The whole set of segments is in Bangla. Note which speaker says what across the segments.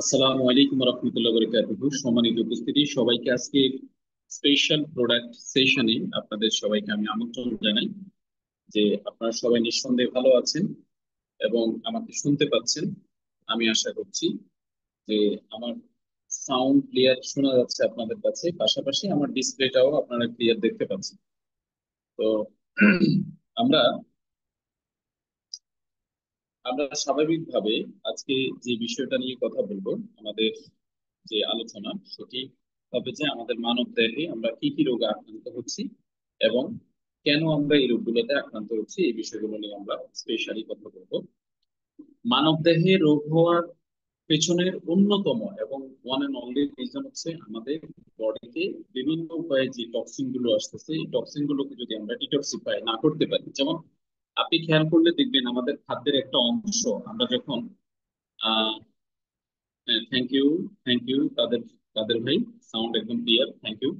Speaker 1: আসসালামু আলাইকুম রহমতুল্লাহ বরকাতুহু। সম্মানিত উপস্থিতি সবাইকে আজকে স্পেশাল প্রোডাক্ট সেশনে আপনাদের সবাইকে আমি আমন্ত্রণ জানাই। যে আপনারা সবাই নিঃসন্দেহে ভালো আছেন এবং আমাকে শুনতে পাচ্ছেন। আমি আশা করছি যে আমার সাউন্ড ক্লিয়ার শোনা যাচ্ছে আপনাদের কাছে, পাশাপাশি আমার ডিসপ্লেটাও আপনারা ক্লিয়ার দেখতে পাচ্ছেন। তো আমরা আমরা স্বাভাবিকভাবে আজকে যে বিষয়টা নিয়ে কথা বলবো, আমাদের যে আলোচনা সেটি হবে যে আমাদের মানব দেহে আমরা কি কি রোগে আক্রান্ত হচ্ছি এবং কেন আমরা এই রোগগুলোতে আক্রান্ত হচ্ছি, এই বিষয়গুলো নিয়ে আমরা স্পেশালি কথা বলবো। মানব দেহে রোগ হওয়ার পেছনের অন্যতম এবং ওয়ান এন্ড অনলি রিজন হচ্ছে আমাদের বডিতে বিভিন্ন উপায়ে যে টক্সিন গুলো আসতেছে, এই টক্সিন গুলোকে যদি আমরা ডিটক্সিফাই না করতে পারি, যেমন আপনি খেয়াল করলে দেখবেন আমাদের খাদ্যের একটা অংশ আমরা যখন আহ থ্যাংক ইউ, থ্যাংক ইউ তাদের তাদের ভাই, সাউন্ড একদম ক্লিয়ার, থ্যাংক ইউ।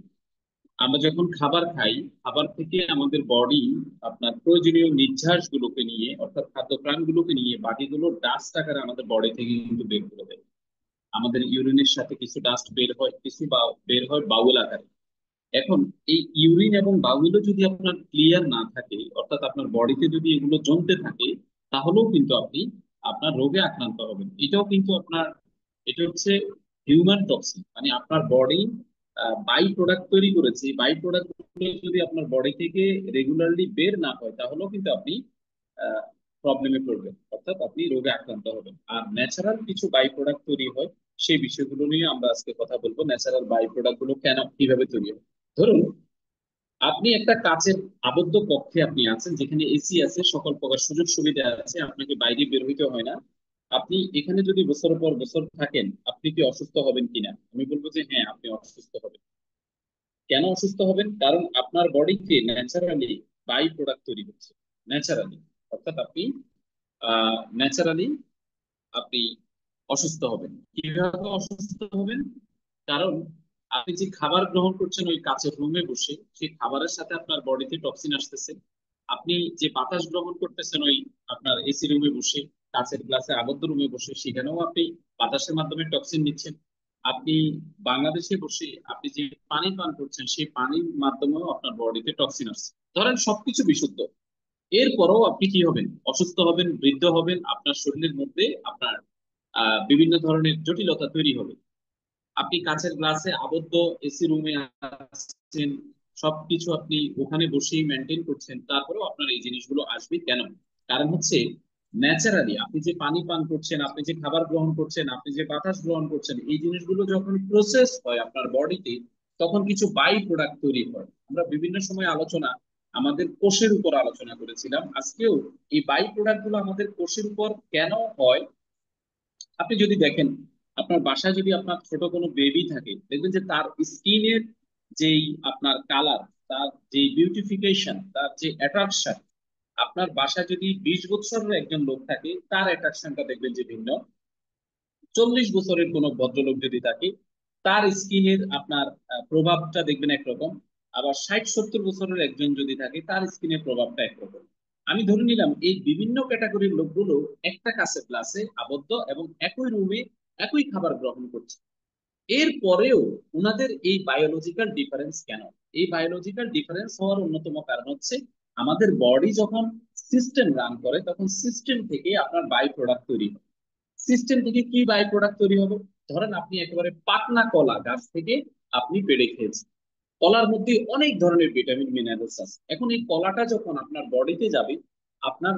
Speaker 1: আমরা যখন খাবার খাই, খাবার থেকে আমাদের বডি আপনার প্রয়োজনীয় নির্যাস গুলোকে নিয়ে, অর্থাৎ খাদ্য প্রাণগুলোকে নিয়ে বাকিগুলো ডাস্ট আকারে আমাদের বডি থেকে কিন্তু বের করে দেয়। আমাদের ইউরিনের সাথে কিছু ডাস্ট বের হয়, কিছু বের হয় বাউল আকারে। এখন এই ইউরিন এবং বাউলও যদি আপনার ক্লিয়ার না থাকে, অর্থাৎ আপনার বডিতে যদি এগুলো জমতে থাকে, তাহলেও কিন্তু আপনি আপনার রোগে আক্রান্ত হবেন। এটাও কিন্তু আপনার, এটা হচ্ছে হিউম্যান টক্সিন, মানে আপনার বডি বাই প্রোডাক্ট তৈরি করেছে। বাই প্রোডাক্ট যদি আপনার বডি থেকে রেগুলারলি বের না হয়, তাহলেও কিন্তু আপনি প্রবলেমে পড়বেন, অর্থাৎ আপনি রোগে আক্রান্ত হবেন। আর ন্যাচারাল কিছু বাই প্রোডাক্ট তৈরি হয়, সেই বিষয়গুলো নিয়ে আমরা আজকে কথা বলবো। ন্যাচারাল বাই প্রোডাক্ট গুলো কেন, কিভাবে তৈরি হয়। ধরুন আপনি একটা কাচের আবদ্ধ কক্ষে আপনি আছেন, যেখানে এসি আছে, সকল প্রকার সুযোগ সুবিধা আছে, আপনাকে বাইরে বের হইতে হয় না। আপনি এখানে যদি বছর পর বছর থাকেন, আপনি কি অসুস্থ হবেন কিনা? আমি বলবো যে হ্যাঁ, আপনি অসুস্থ হবেন। কেন অসুস্থ হবেন? কারণ আপনার বডিতে ন্যাচারালি বাই প্রোডাক্ট তৈরি হচ্ছে, ন্যাচারালি। অর্থাৎ আপনি ন্যাচারালি আপনি অসুস্থ হবেন। কিভাবে অসুস্থ হবেন? কারণ আপনি যে খাবার গ্রহণ করছেন ওই কাঁচের রুমে বসে, সেই খাবারের সাথে আপনার বডিতে টক্সিন আসতেছে। আপনি যে বাতাস গ্রহণ করতেছেন ওই আপনার এসি রুমে বসে, কাঁচের গ্লাসে আবদ্ধ রুমে বসে, সেখানেও আপনি বাতাসের মাধ্যমে টক্সিন নিচ্ছেন। আপনি বাংলাদেশে বসে আপনি যে পানি পান করছেন, সেই পানির মাধ্যমেও আপনার বডিতে টক্সিন আসছে। ধরেন সবকিছু বিশুদ্ধ, এরপরও আপনি কি হবেন? অসুস্থ হবেন, বৃদ্ধ হবেন, আপনার শরীরের মধ্যে আপনার বিভিন্ন ধরনের জটিলতা তৈরি হবে। আপনি কাঁচের গ্লাসে আবদ্ধ এসি রুমে আছেন, সবকিছু আপনি ওখানে বসেই মেনটেন করছেন, তারপরেও আপনার এই জিনিসগুলো আসবে কেন? কারণ হচ্ছে ন্যাচারালি আপনি যে পানি পান করছেন, আপনি যে খাবার গ্রহণ করছেন, আপনি যে বাতাস গ্রহণ করছেন, এই জিনিসগুলো যখন প্রসেস হয় আপনার বডিতে, তখন কিছু বাই প্রোডাক্ট তৈরি হয়। আমরা বিভিন্ন সময় আলোচনা আমাদের কোষের উপর আলোচনা করেছিলাম, আজকেও এই বাই প্রোডাক্ট গুলো আমাদের কোষের উপর কেন হয়। আপনি যদি দেখেন, আপনার বাসায় যদি আপনার ছোট কোনো বেবি থাকে, দেখবেন যে তার স্কিনের যেই আপনার কালার, তার যে বিউটিফিকেশন, তার যে অ্যাট্রাকশন, আপনার বাসায় যদি 20 বছরের একজন লোক থাকে, তার অ্যাট্রাকশনটা দেখবেন যে ভিন্ন। 40 বছরের কোনো ভদ্রলোক যদি থাকে, তার স্কিনের আপনার প্রভাবটা দেখবেন একরকম। আবার 60-70 বছরের একজন যদি থাকে, তার স্কিনের প্রভাবটা একরকম। আমি ধরে নিলাম এই বিভিন্ন ক্যাটাগরির লোকগুলো একটা কাঁচের গ্লাসে আবদ্ধ এবং একই রুমে একই খাবার গ্রহণ করছে। এর পরেও ওনাদের এই বায়োলজিক্যাল ডিফারেন্স কেন? এই বায়োলজিক্যাল ডিফারেন্স হওয়ার অন্যতম কারণ হচ্ছে আমাদের বডি যখন সিস্টেম রান করে, তখন সিস্টেম থেকে আপনার বাই প্রোডাক্ট তৈরি হয়। সিস্টেম থেকে কি বাই প্রোডাক্ট তৈরি হবে? ধরেন আপনি একেবারে পাকনা কলা গাছ থেকে আপনি পেড়ে খেয়েছেন। কলার মধ্যে অনেক ধরনের ভিটামিন মিনারেলস আছে। এখন এই কলাটা যখন আপনার বডিতে যাবে, আপনার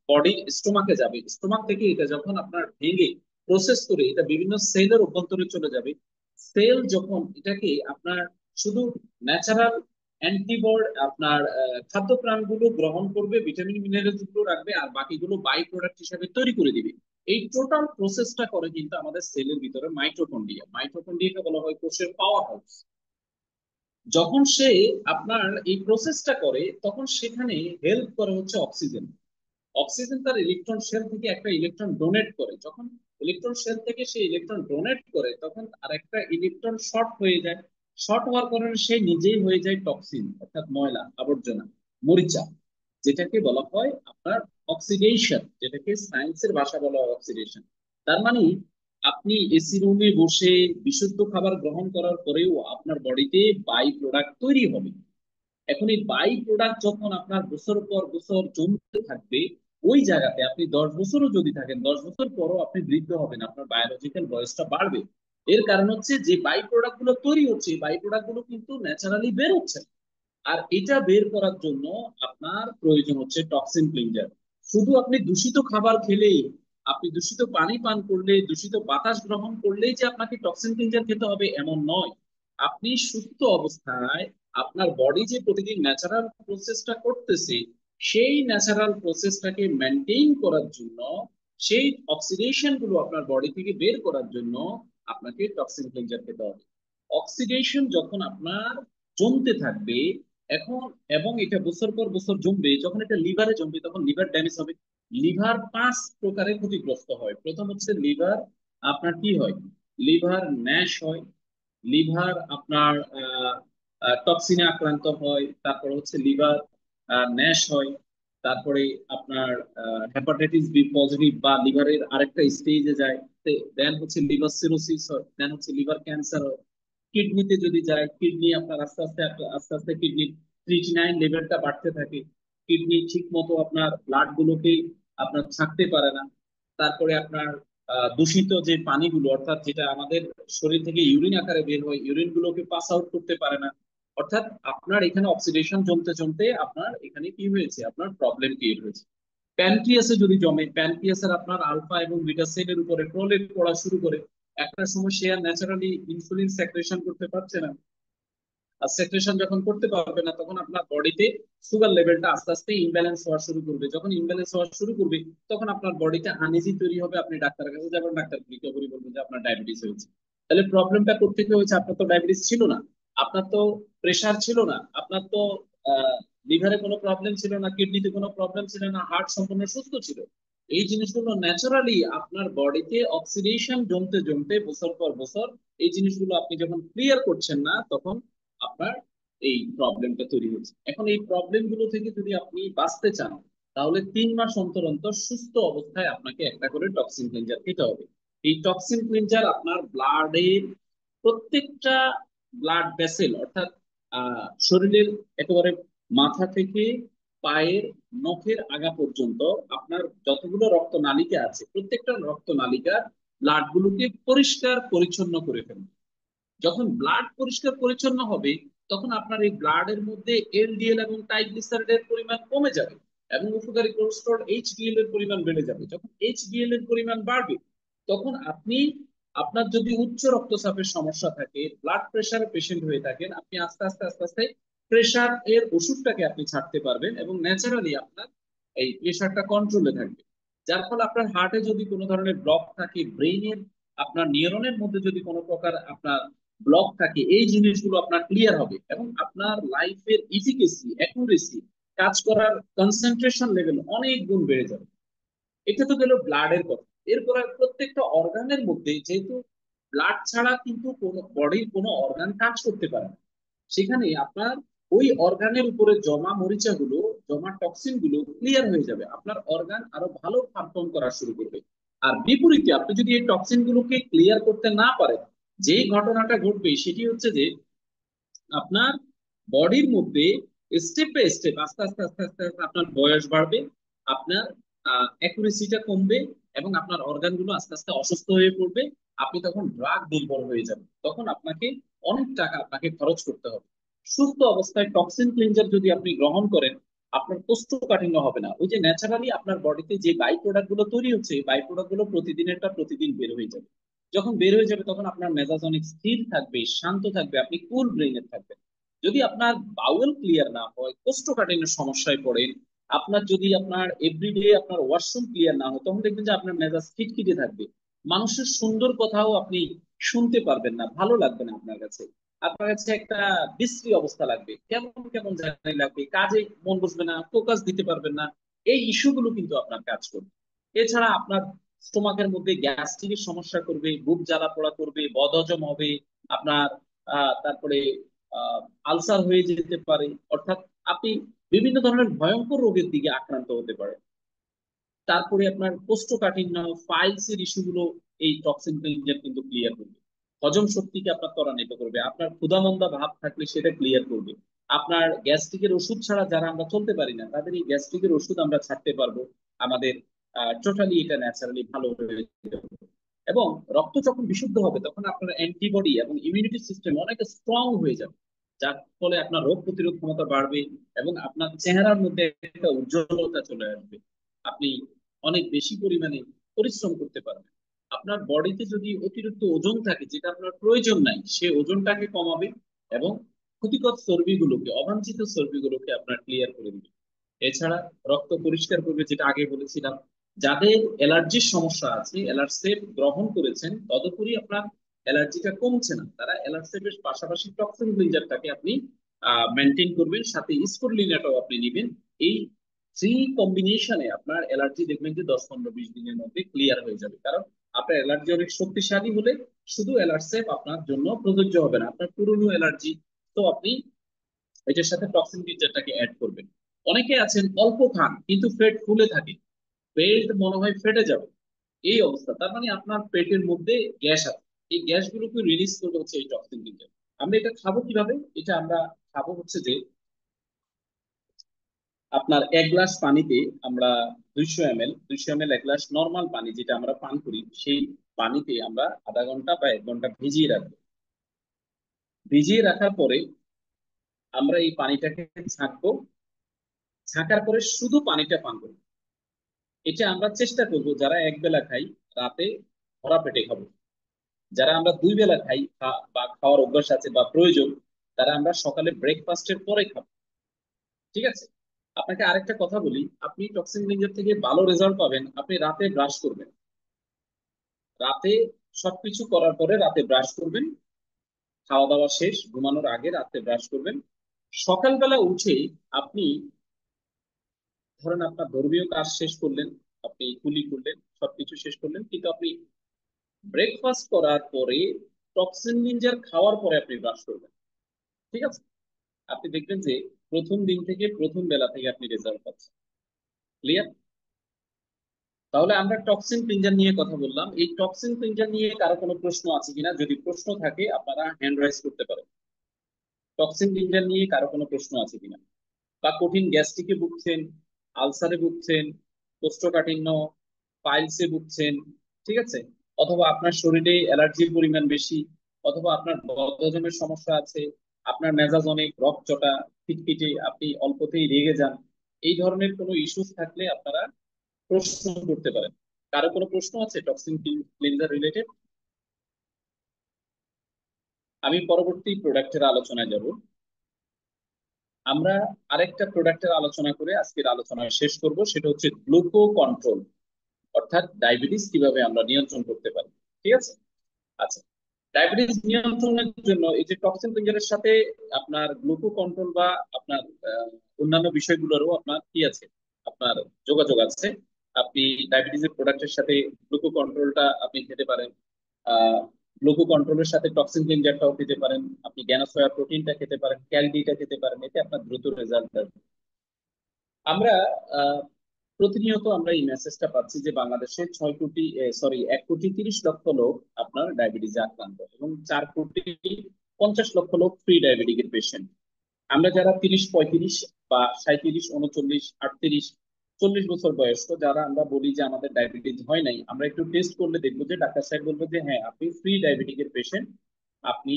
Speaker 1: বডির স্টোমাকে যাবে, স্টোমাক থেকে এটা যখন আপনার ভেঙে প্রসেস করে এটা বিভিন্ন সেলের অভ্যন্তরে চলে যাবে। সেল যখন এটাকে আপনার শুধু ন্যাচারাল অ্যান্টিবড আপনার খাদ্য প্রাণগুলো গ্রহণ করবে, ভিটামিন মিনারেলস গুলো রাখবে, আর বাকিগুলো বাই প্রোডাক্ট হিসেবে তৈরি করে দিবে। এই টোটাল প্রসেসটা করে কিন্তু আমাদের সেলের ভিতরে মাইটোকন্ড্রিয়া। মাইটোকন্ড্রিয়াকে বলা হয় কোষের পাওয়ার হাউস। যখন সে আপনার এই প্রসেসটা করে, তখন সেখানে হেল্প করে হচ্ছে অক্সিজেন। অক্সিজেন তার ইলেকট্রন শেল থেকে একটা ইলেকট্রন ডোনেট করে। যখন ইলেকট্রন শেল থেকে সে ইলেকট্রন ডোনেট করে, তখন আর একটা ইলেকট্রন শর্ট হয়ে যায়। শর্ট হওয়ার কারণে সে নিজেই হয়ে যায় টক্সিন, অর্থাৎ ময়লা আবর্জনা, মরিচা, যেটাকে বলা হয় আপনার অক্সিডেশন, যেটাকে সায়েন্সের ভাষা বলা হয় অক্সিডেশন। তার মানে আপনি এসি রুমে বসে বিশুদ্ধ খাবার গ্রহণ করার পরেও আপনার বডিতে বাই প্রোডাক্ট তৈরি হবে। এখন এই বাই প্রোডাক্ট যখন আপনার বছর পর বছর জমতে থাকবে, ওই জায়গাতে আপনি 10 বছরও যদি থাকেন, 10 বছর পরও আপনি বৃদ্ধ হবেন, আপনার বায়োলজিক্যাল বয়সটা বাড়বে। এর কারণ হচ্ছে যে বাই প্রোডাক্ট গুলো তৈরি হচ্ছে, বাই প্রোডাক্ট গুলো কিন্তু ন্যাচারালি বের হচ্ছে না। আর এটা বের করার জন্য আপনার প্রয়োজন হচ্ছে টক্সিন ক্লিনজার। শুধু আপনি দূষিত খাবার খেলেই, আপনি দূষিত পানি পান করলে, দূষিত বাতাস গ্রহণ করলেই যে আপনাকে টক্সিন ক্লিনজার খেতে হবে এমন নয়। আপনি সুস্থ অবস্থায় আপনার বডি যে প্রতিদিন ন্যাচারাল প্রসেসটা করতেছে, সেই ন্যাচারাল প্রসেসটাকে মেনটেন করার জন্য, সেই অক্সিডেশন গুলো আপনার বডি থেকে বের করার জন্য আপনাকে টক্সিন ক্লিনজার খেতে হবে। অক্সিডেশন যখন আপনার জমতে থাকবে এখন, এবং এটা বছর পর বছর জমবে, যখন এটা লিভারে জমবে তখন লিভার ড্যামেজ হবে। লিভার 5 প্রকারে ক্ষতিগ্রস্ত হয়। প্রথম হচ্ছে লিভার আপনার কি হয়, লিভার ন্যাশ হয়, লিভার আপনার টক্সিনে আক্রান্ত হয়, তারপর হচ্ছে লিভার ন্যাশ হয়, তারপরে আপনার হেপাটাইটিস বি পজিটিভ বা লিভারের আরেকটা স্টেজে যায়, দেন হচ্ছে লিভার সিরোসিস হয়, দেন হচ্ছে লিভার ক্যান্সার হয়। কিডনিতে যদি যায়, কিডনি আপনার আস্তে আস্তে আস্তে আস্তে কিডনির ক্রিয়েটিনাইন লেভেলটা বাড়তে থাকে, কিডনি ঠিক মতো আপনার ব্লাড গুলোকে আপনার ছাঁকতে পারে না। তারপরে আপনার দূষিত যে পানিগুলো, অর্থাৎ যেটা আমাদের শরীর থেকে ইউরিন আকারে বের হয়, ইউরিন গুলোকে পাস আউট করতে পারে না। অর্থাৎ আপনার এখানে অক্সিডেশন জমতে জমতে আপনার এখানে কি হয়েছে, আপনার প্রবলেম ক্রিয়েট হয়েছে। প্যানক্রিয়াসে যদি জমে, প্যানক্রিয়াসের আপনার আলফা এবং বিটা সেলের উপরে প্রলেপ পড়া শুরু করে, একটা সময় সে আর ন্যাচারালি ইনসুলিন সেক্রেশন করতে পারছে না। আর সেক্রেশন যখন করতে পারবে না, তখন আপনার বডিতে সুগার লেভেলটা আস্তে আস্তে ইমব্যালেন্স হওয়া শুরু করবে। যখন ইমব্যালেন্স হওয়া শুরু করবে, তখন আপনার বডিতে আনইজি তৈরি হবে। আপনি ডাক্তারের কাছে যাবেন, ডাক্তার রিকভারি বলবেন যে আপনার ডায়াবেটিস হয়েছে। তাহলে প্রবলেমটা কোথেকে হয়েছে? আপনার তো ডায়াবেটিস ছিল না, আপনার তো প্রেশার ছিল না, আপনার তো লিভারে কোনো প্রবলেম ছিল না, কিডনিতে কোনো প্রবলেম ছিল না, হার্ট সম্পূর্ণ সুস্থ ছিল। এই জিনিসগুলো ন্যাচারালি আপনার বডিতে অক্সিডেশন জমতে জমতে বছর পর বছর, এই জিনিসগুলো আপনি যখন ক্লিয়ার করছেন না, তখন আপনার এই প্রবলেমটা তৈরি হচ্ছে। এখন এই প্রবলেম গুলো থেকে যদি আপনি বাঁচতে চান, তাহলে 3 মাস অন্তর অন্তর সুস্থ অবস্থায় আপনাকে একটা করে টক্সিন ক্লিনজার খেতে হবে। এই টক্সিন ক্লিনজার আপনার ব্লাডের প্রত্যেকটা ব্লাড ভেসেল, অর্থাৎ শরীরের একেবারে মাথা থেকে পায়ের নখের আগা পর্যন্ত আপনার যতগুলো রক্ত নালিকা আছে, প্রত্যেকটা রক্ত নালিকার ব্লাড গুলোকে পরিষ্কার পরিচ্ছন্ন করে ফেলবে। যখন ব্লাড পরিষ্কার পরিচ্ছন্ন হবে, তখন আপনার এই ব্লাডের মধ্যে এলডিএল এবং ট্রাইগ্লিসারাইডের পরিমাণ কমে যাবে, এবং উপকারী কোলেস্টেরল এইচডিএল এর পরিমাণ বেড়ে যাবে। যখন এইচডিএল এর পরিমাণ বাড়বে, তখন আপনি, আপনার যদি উচ্চ রক্তচাপের সমস্যা থাকে, ব্লাড প্রেশারের পেশেন্ট হয়ে থাকেন, আপনি আস্তে আস্তে আস্তে আস্তে প্রেশার এর ওষুধটাকে আপনি ছাড়তে পারবেন, এবং ন্যাচারালি আপনার এই প্রেশারটা কন্ট্রোলে থাকবে। যার ফলে আপনার হার্টে যদি কোনো ধরনের ব্লক থাকে, ব্রেইনের আপনার নিউরনের মধ্যে যদি কোনো প্রকার আপনার ব্লক থাকে, এই জিনিসগুলো আপনার ক্লিয়ার হবে, এবং আপনার লাইফের ইফিকেসি, অ্যাকুরেসি, কাজ করার কনসেন্ট্রেশন লেভেল অনেক গুণ বেড়ে যাবে। এটা তো গেল ব্লাডের কথা। এরপর আর প্রত্যেকটা অর্গানের মধ্যে, যেহেতু ব্লাড ছাড়া কিন্তু কোনো বডির কোনো অর্গান কাজ করতে পারে না, সেখানে আপনার ওই অর্গানের উপরে জমা মরিচাগুলো, জমা টক্সিন গুলো ক্লিয়ার হয়ে যাবে, আপনার অর্গান আরো ভালো পারফর্ম করা শুরু করবে। আর বিপরীতে আপনি যদি এই টক্সিন গুলোকে ক্লিয়ার করতে না পারেন, যে ঘটনাটা ঘটবে সেটি হচ্ছে যে আপনার বডির মধ্যে স্টেপ বাই স্টেপ আস্তে আস্তে আস্তে আস্তে আস্তে আপনার বয়স বাড়বে, আপনার অ্যাকুরেসিটা কমবে, এবং আপনার অর্গানগুলো আস্তে আস্তে অসুস্থ হয়ে পড়বে। আপনি তখন ড্রাগ দুর্বল হয়ে যাবেন, তখন আপনাকে অনেক টাকা আপনাকে খরচ করতে হবে। সুস্থ অবস্থায় টক্সিন ক্লিনজার যদি আপনি গ্রহণ করেন, আপনার কোষ্ঠকাঠিন্য হবে না। ওই যে ন্যাচারালি আপনার বডিতে যে বাই প্রোডাক্ট গুলো তৈরি হচ্ছে, এই বাই প্রোডাক্ট গুলো প্রতিদিনেরটা প্রতিদিন বের হয়ে যাবে। যখন বের হয়ে যাবে, তখন আপনার মেজাজ অনেক স্থির থাকবে, শান্ত থাকবে, আপনি কুল ব্রেইনের থাকবেন। যদি আপনার বাউল ক্লিয়ার না হয়, কোষ্ঠকাঠিন্যের সমস্যায় পড়েন, আপনার যদি আপনার এভরিডে আপনার ওয়াশরুম ক্লিয়ার না হয়, তখন দেখবেন যে আপনার মেজাজ খিটখিটে থাকবে। মানুষের সুন্দর কথাও আপনি শুনতে পারবেন না, ভালো লাগবে না আপনার কাছে। আপনার কাছে একটা বিশ্রী অবস্থা লাগবে, কেমন কেমন জানি লাগবে, কাজে মন বসবে না, ফোকাস দিতে পারবেন না। এই ইস্যুগুলো কিন্তু আপনার কাজ করবে। এছাড়া আপনার স্টোমাকের মধ্যে গ্যাস্ট্রিকের সমস্যা করবে, বুক জ্বালা পোড়া করবে, বদহজম হবে আপনার, তারপরে আলসার হয়ে যেতে পারে। অর্থাৎ আপনি বিভিন্ন ধরনের ভয়ঙ্কর রোগের দিকে আক্রান্ত হতে পারে। তারপরে আপনার কোষ্ঠকাঠিন্য, ফাইলস এর ইস্যুগুলো এই টক্সিন ক্লিনজার কিন্তু ক্লিয়ার করবে। হজম শক্তিকে আপনার ত্বরান্বিত করবে, আপনার ক্ষুধামন্দা ভাব থাকলে সেটা ক্লিয়ার করবে। আপনার গ্যাস্ট্রিকের ওষুধ ছাড়া যারা আমরা চলতে পারি না, তাদের এই গ্যাস্ট্রিকের ওষুধ আমরা ছাড়তে পারবো। আমাদের টোটালি এটা ন্যাচারালি ভালো হয়ে যাবে। এবং রক্ত যখন বিশুদ্ধ হবে তখন আপনার অ্যান্টিবডি এবং ইমিউনিটি সিস্টেম অনেক স্ট্রং হয়ে যাবে, যার ফলে আপনার রোগ প্রতিরোধ ক্ষমতা বাড়বে এবং আপনার চেহারার মধ্যে একটা উজ্জ্বলতা চলে আসবে। আপনি অনেক বেশি পরিমাণে পরিশ্রম করতে পারবেন। আপনার বডিতে যদি অতিরিক্ত ওজন থাকে যেটা আপনার প্রয়োজন নাই, সে ওজনটাকে কমাবে এবং ক্ষতিকর চর্বিগুলোকে, অবাঞ্ছিত চর্বিগুলোকে আপনার ক্লিয়ার করে দিবে। এছাড়া রক্ত পরিষ্কার করবে, যেটা আগে বলেছিলাম। যাদের অ্যালার্জির সমস্যা আছে, অ্যালার্সেপ গ্রহণ করেছেন, তদুপরি আপনার অ্যালার্জিটা কমছে না, তারা অ্যালার্সেপের পাশাপাশি টক্সিন ক্লিনজারটাকে আপনি মেনটেন করবেন, সাথে স্পরুলিনাটাও আপনি নেবেন। এই থ্রি কম্বিনেশনে আপনার অ্যালার্জি দেখবেন যে 10-15-20 দিনের মধ্যে ক্লিয়ার হয়ে যাবে। কারণ আপনার অ্যালার্জি অনেক শক্তিশালী হলে শুধু অ্যালার্সেপ আপনার জন্য প্রযোজ্য হবে না, আপনার পুরনো অ্যালার্জি তো আপনি এটার সাথে টক্সিন ক্লিনজারটাকে অ্যাড করবেন। অনেকে আছেন অল্প খান কিন্তু পেট ফুলে থাকে, পেট মনে হয় ফেটে যাবে, এই অবস্থা, তার মানে আপনার পেটের মধ্যে গ্যাস আছে। এই গ্যাসগুলোকে রিলিজ করবে হচ্ছে এই টক্সিন ক্লিনজার। আমরা এটা খাবো কিভাবে? এটা আমরা খাবো হচ্ছে যে আপনার 1 গ্লাস পানিতে আমরা 200 ml 1 গ্লাস নর্মাল পানি যেটা আমরা পান করি, সেই পানিতে আমরা আধা ঘন্টা বা 1 ঘন্টা ভিজিয়ে রাখবো। ভিজিয়ে রাখার পরে আমরা এই পানিটাকে ছাঁকবো, ছাঁকার পরে শুধু পানিটা পান করবো। এটা আমরা চেষ্টা করব যারা একবেলা খাই রাতে ভরা পেটে খাবো। যারা আমরা 2 বেলা খাই বা খাওয়ার অভ্যাস আছে বা প্রয়োজন, তারা আমরা সকালে ব্রেকফাস্টের পরে খাবো। ঠিক আছে? আপনাকে আরেকটা কথা বলি, আপনি টক্সিন ক্লিনজার থেকে ভালো রেজাল্ট পাবেন, আপনি রাতে ব্রাশ করবেন। রাতে সবকিছু করার পরে রাতে ব্রাশ করবেন, খাওয়া দাওয়া শেষ ঘুমানোর আগে রাতে ব্রাশ করবেন। সকালবেলা উঠে আপনি ধরেন আপনার ধর্মীয় কাজ শেষ করলেন, আপনি কুলি করলেন, সবকিছু শেষ করলেন, কিন্তু আপনি ব্রেকফাস্ট করার পরে টক্সিন ক্লিনজার খাওয়ার পরে আপনি ব্রাশ করবেন। ঠিক আছে? আপনি দেখবেন যে প্রথম দিন থেকে প্রথম বেলা থেকে আপনি রেজাল্ট পাচ্ছেন। ক্লিয়ার? তাহলে আমরা টক্সিন ক্লিনজার নিয়ে কথা বললাম। এই টক্সিন ক্লিনজার নিয়ে কারো কোনো প্রশ্ন আছে কিনা? যদি প্রশ্ন থাকে আপনারা হ্যান্ড রাইজ করতে পারেন। টক্সিন ক্লিনজার নিয়ে কারো কোনো প্রশ্ন আছে কিনা? বা কঠিন গ্যাস্ট্রিকে ভুগছেন, আলসারে ভুগছেন, কোষ্ঠকাঠিন্য, পাইলসে ভুগছেন, ঠিক আছে, অথবা আপনার শরীরে অ্যালার্জির পরিমাণ বেশি, অথবা আপনার বদহজমের সমস্যা আছে, আপনার মেজাজ অনেক রকচটা, খিটখিটে, আপনি অল্পতেই রেগে যান, এই ধরনের কোনো ইস্যুস থাকলে আপনারা প্রশ্ন করতে পারেন। কারো কোনো প্রশ্ন আছে টক্সিন ক্লিনজার রিলেটেড? আমি পরবর্তী প্রোডাক্টের আলোচনায় যাব। আমরা আরেকটা প্রোডাক্টের আলোচনা করে আজকের আলোচনা শেষ করব, সেটা হচ্ছে গ্লুকো কন্ট্রোল, অর্থাৎ ডায়াবেটিস কিভাবে আমরা নিয়ন্ত্রণ করতে পারি। ঠিক আছে? আচ্ছা, ডায়াবেটিস নিয়ন্ত্রণের জন্য এই যে টক্সিন ক্লিনজারের সাথে আপনার গ্লুকো কন্ট্রোল বা আপনার অন্যান্য বিষয়গুলোরও আপনার কি আছে, আপনার যোগাযোগ আছে। আপনি ডায়াবেটিসের প্রোডাক্টের সাথে গ্লুকো কন্ট্রোলটা আপনি খেতে পারেন, গ্লুকো কন্ট্রোলের সাথে টক্সিন ক্লিনজারটাও খেতে পারেন, আপনি জ্ঞানসয়া প্রোটিনটা খেতে পারেন, ক্যালডিটা খেতে পারেন, এতে আপনার দ্রুত রেজাল্ট আসবে। আমরা আহ, প্রতিনিয়ত আমরা এই মেসেজটা পাচ্ছি যে বাংলাদেশে 1 কোটি 30 লক্ষ লোক আপনার ডায়াবেটিসে আক্রান্ত এবং 4 কোটি 50 লক্ষ লোক প্রি ডায়াবেটিকের পেশেন্ট। আমরা যারা 30-35 বা 37-39-38-40 বছর বয়স্ক, যারা আমরা বলি যে আমাদের ডায়াবেটিস হয় নাই, আমরা একটু টেস্ট করলে দেখবো যে ডাক্তার সাহেব বলবো যে হ্যাঁ আপনি প্রি ডায়াবেটিকের পেশেন্ট, আপনি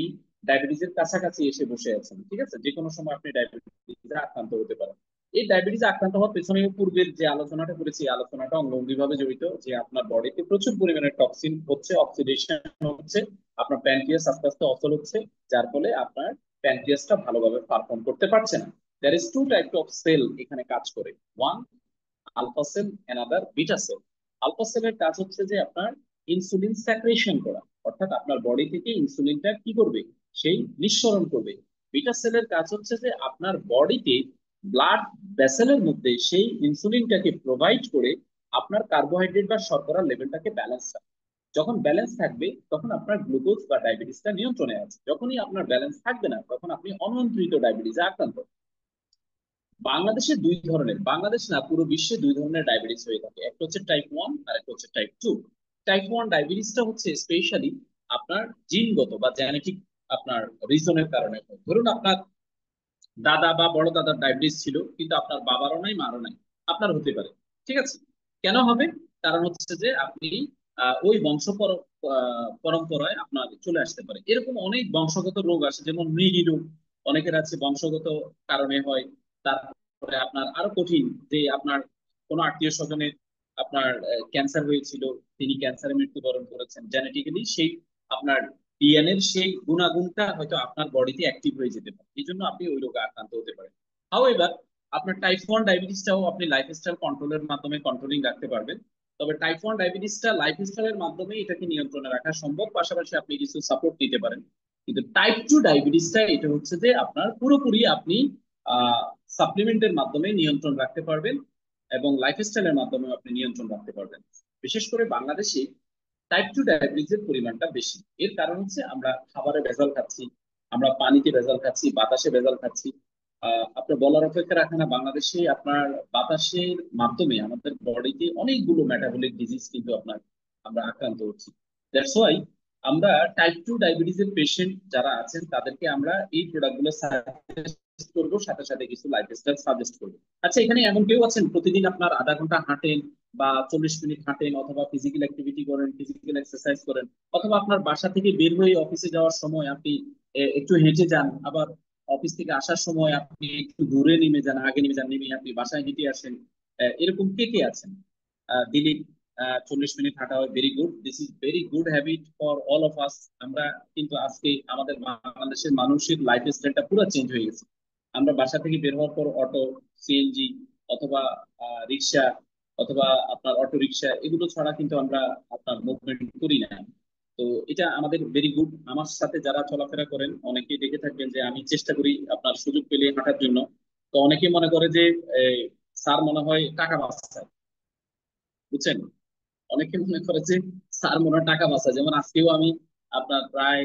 Speaker 1: ডায়াবেটিসের কাছাকাছি এসে বসে আছেন। ঠিক আছে? যে কোনো সময় আপনি ডায়াবেটিসে আক্রান্ত হতে পারেন। এই ডায়াবেটিসে আক্রান্ত হওয়ার পেছনে পূর্বের যে আলোচনাটা করেছি, এই আলোচনাটা অঙ্গাঙ্গি ভাবে জড়িত, যে আপনার বডিতে প্রচুর পরিমাণে টক্সিন হচ্ছে, অক্সিডেশন হচ্ছে, আপনার প্যানক্রিয়াস আস্তে আস্তে অচল হচ্ছে, যার ফলে আপনার প্যানক্রিয়াসটা ভালোভাবে পারফর্ম করতে পারছে না। There is two type of cell এখানে কাজ করে, one alpha cell, another beta cell. Alpha সেলের কাজ হচ্ছে যে আপনার ইনসুলিন সেক্রেশন করা, অর্থাৎ আপনার বডি থেকে ইনসুলিনটা কি করবে, সেই নিঃসরণ করবে। বিটা সেলের কাজ হচ্ছে যে আপনার বডিতে ব্লাড ভেসেলের মধ্যে সেই ইনসুলিনটাকে প্রোভাইড করে আপনার কার্বোহাইড্রেট বা শর্করার লেভেলটাকে ব্যালেন্স রাখবে। যখন ব্যালেন্স থাকবে তখন আপনার গ্লুকোজ বা ডায়াবেটিসটা নিয়ন্ত্রণে আছে, যখনই আপনার ব্যালেন্স থাকবে না তখন আপনি অনিয়ন্ত্রিত ডায়াবেটিসে আক্রান্ত। বাংলাদেশে দুই ধরনের, বাংলাদেশ না পুরো বিশ্বে দুই ধরনের ডায়াবেটিস হয়ে থাকে, একটা হচ্ছে টাইপ 1 আর একটা হচ্ছে টাইপ 2। টাইপ 1 ডায়াবেটিসটা হচ্ছে স্পেশালি আপনার জিনগত বা জেনেটিক আপনার রিজনের কারণে হয়। ধরুন আপনার দাদা বা বড় দাদার ডায়াবেটিস ছিল কিন্তু আপনার বাবারও নাই মারও নাই, আপনার হতে পারে। ঠিক আছে, কেন হবে? কারণ হচ্ছে যে আপনি ওই পরম্পরায় আপনার চলে আসতে পারে। এরকম অনেক বংশগত রোগ আছে, যেমন মৃগী রোগ অনেকের আছে, বংশগত কারণে হয়। তারপরে আপনার আরো কঠিন, যে আপনার কোনো আত্মীয় স্বজনের আপনার ক্যান্সার হয়েছিল, তিনি ক্যান্সারে মৃত্যুবরণ করেছেন, জেনেটিক্যালি সেই আপনার ডিএনএ এর সেই গুণাগুণটা হয়তো আপনার বডিতে অ্যাক্টিভ হয়ে যেতে পারে, এই জন্য আপনি ওই রোগে আক্রান্ত হতে পারেন। হাউএভার আপনার টাইপ 1 ডায়াবেটিসটাও আপনি লাইফস্টাইল কন্ট্রোলের মাধ্যমে কন্ট্রোলিং রাখতে পারবেন। তবে টাইপ 1 ডায়াবেটিসটা লাইফস্টাইলের মাধ্যমে এটাকে নিয়ন্ত্রণে রাখা সম্ভব, পাশাপাশি আপনি কিছু সাপোর্ট নিতে পারেন। কিন্তু টাইপ 2 ডায়াবেটিসটা এটা হচ্ছে যে আপনার পুরোপুরি আপনি সাপ্লিমেন্টের মাধ্যমে নিয়ন্ত্রণ রাখতে পারবেন এবং লাইফস্টাইলের মাধ্যমে আপনি নিয়ন্ত্রণ রাখতে পারবেন। বিশেষ করে বাংলাদেশে টাইপ 2 ডায়াবেটিসের পরিমাণটা বেশি। এর কারণ হচ্ছে আমরা খাবারে ভেজাল খাচ্ছি, আমরা পানিতে ভেজাল খাচ্ছি, বাতাসে ভেজাল খাচ্ছি। আপনার বলার অপেক্ষা রাখে না, বাংলাদেশে আপনার বাতাসের মাধ্যমে আমাদের বডিতে অনেকগুলো মেটাবলিক ডিজিজ কিন্তু আপনার আমরা আক্রান্ত হচ্ছি। দ্যাটস ওয়াই আমরা টাইপ 2 ডায়াবেটিসের পেশেন্ট যারা আছেন তাদেরকে আমরা এই প্রোডাক্টগুলো সাজেস্ট করবো, সাথে সাথে কিছু লাইফস্টাইল সাজেস্ট করবো। আচ্ছা, এখানে এমন কেউ আছেন প্রতিদিন আপনার আধা ঘন্টা হাঁটেন বা 40 মিনিট হাঁটেন, অথবা ফিজিক্যাল অ্যাক্টিভিটি করেন, ফিজিক্যাল এক্সারসাইজ করেন, অথবা আপনার বাসা থেকে বের হয়ে অফিসে যাওয়ার সময় আপনি একটু হেঁটে যান, আবার অফিস থেকে আসার সময় আপনি একটু দূরে নেমে যান, আগে নেমে যান, নেমে আপনি বাসায় হেঁটে আসেন? এরকম কে কে আছেন? দিলীপ, 40 মিনিট হাঁটা হয়, very good, this is very good habit for all of us. আমরা কিন্তু আজকে আমাদের বাংলাদেশের মানুষের লাইফ স্টাইলটা পুরো চেঞ্জ হয়ে গেছে। আমরা বাসা থেকে বের হওয়ার পর অটো, সিএনজি, অথবা রিক্সা, অথবা আপনার অটো রিক্সা, এগুলো ছাড়া কিন্তু আমরা আপনার মুভমেন্ট করি না। তো এটা আমাদের ভেরি গুড। আমার সাথে যারা চলাফেরা করেন অনেকেই দেখে থাকবেন যে আমি চেষ্টা করি আপনার সুযোগ পেলে হাঁটার জন্য। তো অনেকে মনে করে যে এই, স্যার মনে হয় টাকা বাঁচায়, বুঝছেন? অনেকে মনে করে যে স্যার মনে হয় টাকা বাঁচায়। যেমন আজকেও আমি আপনার প্রায়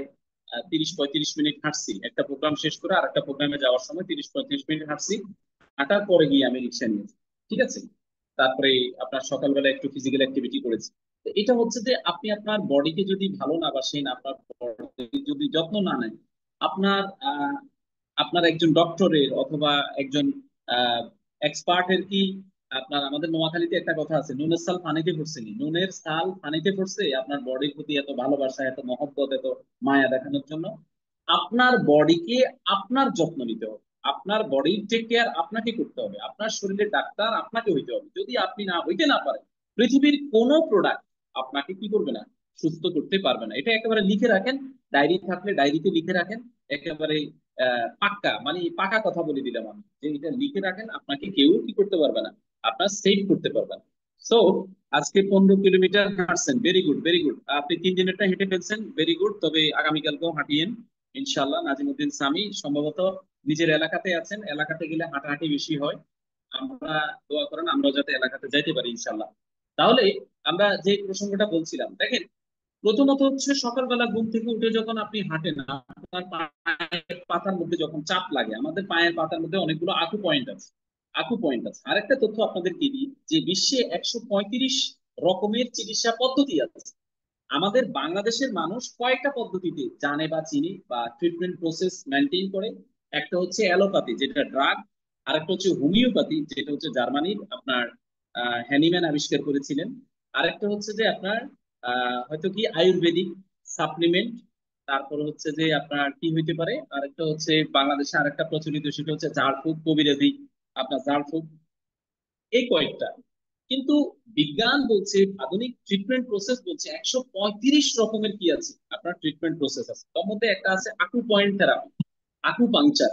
Speaker 1: 30-35 মিনিট হাঁটছি, একটা প্রোগ্রাম শেষ করে আর একটা প্রোগ্রামে যাওয়ার সময় 30-35 মিনিট হাঁটছি। হাঁটার পরে গিয়ে আমি রিক্সা নিয়েছি। ঠিক আছে, তারপরে আপনার সকালবেলা একটু ফিজিক্যাল অ্যাক্টিভিটি করেছি। তো এটা হচ্ছে যে আপনি আপনার বডিকে যদি ভালো না বাসেন, আপনার body যদি যত্ন না নেন, আপনার আপনার একজন ডক্টরের অথবা একজন এক্সপার্টের কি, আপনার আমাদের নোয়াখালীতে একটা কথা আছে, নুনের সাল পানিতে পড়ছে নি, নুনের সাল পানিতে পড়ছে আপনার বডির প্রতি এত ভালোবাসা, এত মহব্বত, এত মায়া দেখানোর জন্য। আপনার বডিকে আপনার যত্ন নিতে হবে, আপনার বডি টেক কেয়ার আপনাকে করতে হবে, আপনার শরীরের ডাক্তার আপনাকে হইতে হবে। যদি আপনি না হইতে না পারেন, পৃথিবীর কোনো প্রোডাক্ট আপনাকে কি করবে না, সুস্থ করতে পারবে না। এটা একেবারে লিখে রাখেন, ডায়েরি থাকলে ডায়েরিতে লিখে রাখেন। একেবারে পাক্কা, মানে পাকা কথা বলে দিলাম আমি, যে এটা লিখে রাখেন, আপনাকে কেউ কি করতে পারবে না, আপনার সেভ করতে পারবে না। সো আজকে 15 কিলোমিটার হাঁটছেন, ভেরি গুড, ভেরি গুড। আপনি 3 দিনেরটা হেঁটে ফেলছেন, ভেরি গুড। তবে আগামীকালকেও হাঁটিয়েন ইনশাল্লাহ। নাজিমুদ্দিন সামি সম্ভবত নিজের এলাকাতে আছেন, এলাকাতে গেলে হাঁটাহাঁটি বেশি হয়। আমরা দোয়া করেন আমরাও যাতে এলাকাতে যাইতে পারি ইনশাল্লাহ। তাহলে আমরা যে প্রসঙ্গটা বলছিলাম, দেখেন, প্রথমত হচ্ছে সকালবেলা ঘুম থেকে উঠে যখন আপনি হাঁটেন, আপনার পায়ের পাতার মধ্যে যখন চাপ লাগে, আমাদের পায়ের পাতার মধ্যে অনেকগুলো আকু পয়েন্ট আছে। আকু পয়েন্ট আছে। আরেকটা তথ্য আপনাদেরকে দিই, যে বিশ্বে 135 রকমের চিকিৎসা পদ্ধতি আছে। আমাদের বাংলাদেশের মানুষ কয়েকটা পদ্ধতিতে জানে বা চিনি বা ট্রিটমেন্ট প্রসেস মেনটেন করে। একটা হচ্ছে অ্যালোপ্যাথি, যেটা ড্রাগ। আরেকটা হচ্ছে হোমিওপ্যাথি, যেটা হচ্ছে জার্মানির আপনার হ্যানিম্যান আবিষ্কার করেছিলেন। আরেকটা হচ্ছে যে আপনার হয়তো কি আয়ুর্বেদিক সাপ্লিমেন্ট। তারপর হচ্ছে যে আপনার কি হইতে পারে, আরেকটা হচ্ছে বাংলাদেশে আরেকটা প্রচলিত, সেটা হচ্ছে ঝাড়ফুঁক, কবিরাজি, আপনার ঝাড়ফুঁক, এই কয়েকটা। কিন্তু বিজ্ঞান বলছে, আধুনিক ট্রিটমেন্ট প্রসেস বলছে 135 রকমের কি আছে আপনার ট্রিটমেন্ট প্রসেস আছে। তার মধ্যে একটা আছে আকু পয়েন্ট থেরাপি, আকু পাংচার।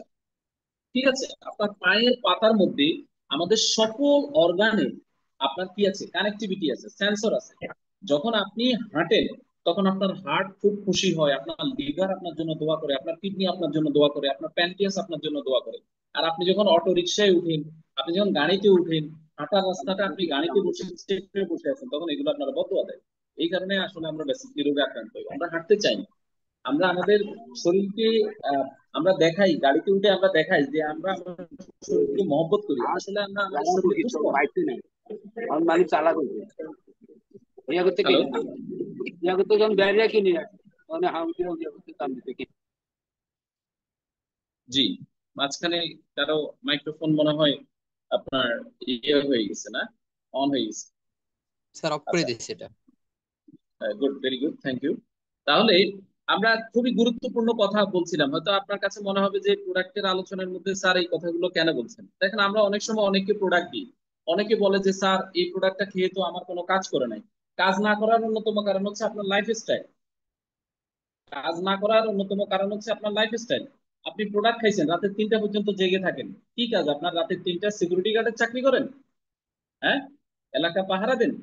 Speaker 1: ঠিক আছে, আপনার পায়ের পাতার মধ্যে আমাদের সকল অর্গানে আপনার কি আছে, কানেক্টিভিটি আছে, সেন্সর আছে। যখন আপনি হাঁটেন তখন আপনার হার্ট খুব খুশি হয়, আপনার লিভার আপনার জন্য দোয়া করে, আপনার কিডনি আপনার জন্য দোয়া করে, আপনার প্যানক্রিয়াস আপনার জন্য দোয়া করে। আর আপনি যখন অটো রিক্সায় উঠেন, আপনি যখন গাড়িতে উঠেন, হাঁটার রাস্তাটা আপনি গাড়িতে বসে স্টেশনে বসে আছেন, তখন এগুলো আপনারা বদয়া দেয়। এই কারণে আসলে আমরা বেসিক রোগে আক্রান্ত হই, আমরা হাঁটতে চাই না। আমরা আমাদের শরীরকে আহ, আমরা দেখাই, গাড়িতে উঠে আমরা দেখাই যে আমরা শরীরকে মহব্বত করি, আসলে আমরা আমাদের
Speaker 2: জায়গা
Speaker 1: শরীরে
Speaker 2: কিছু
Speaker 1: দুশ্মন।
Speaker 2: পাইছি না, আমার মালিক চালা করছে ইয়া করতে
Speaker 1: হ্যালো।
Speaker 2: কিনে না, ইয়া করতে যখন বাইরে কিনি না, মানে হাউন্ডি ইয়া করতে দাম দিতে কিনি।
Speaker 1: জি, মাঝখানে কারো মাইক্রোফোন মনে হয় আপনার ইয়ে হয়ে গেছে না, অন হয়ে গেছে।
Speaker 3: স্যার অফ করে
Speaker 1: আচ্ছা,
Speaker 3: দিচ্ছি এটা।
Speaker 1: Good, very good, thank you. তাহলে আমরা খুবই গুরুত্বপূর্ণ কথা বলছিলাম, হয়তো আপনার কাছে মনে হবে যে প্রোডাক্টের আলোচনার মধ্যে স্যার এই কথাগুলো কেন বলছেন। দেখেন, আমরা অনেক সময় অনেককে প্রোডাক্ট দিই, অনেকে বলে যে স্যার এই প্রোডাক্টটা খেয়ে তো আমার কোনো কাজ করে নাই। কাজ না করার অন্যতম কারণ হচ্ছে আপনার লাইফস্টাইল। কাজ না করার অন্যতম কারণ হচ্ছে আপনার লাইফস্টাইল। আপনি প্রোডাক্ট খাইছেন, রাতে 3টা পর্যন্ত জেগে থাকেন, কি কাজ আপনার? রাতে 3টা সিকিউরিটি গার্ডের চাকরি করেন? হ্যাঁ, এলাকা পাহারা দেন?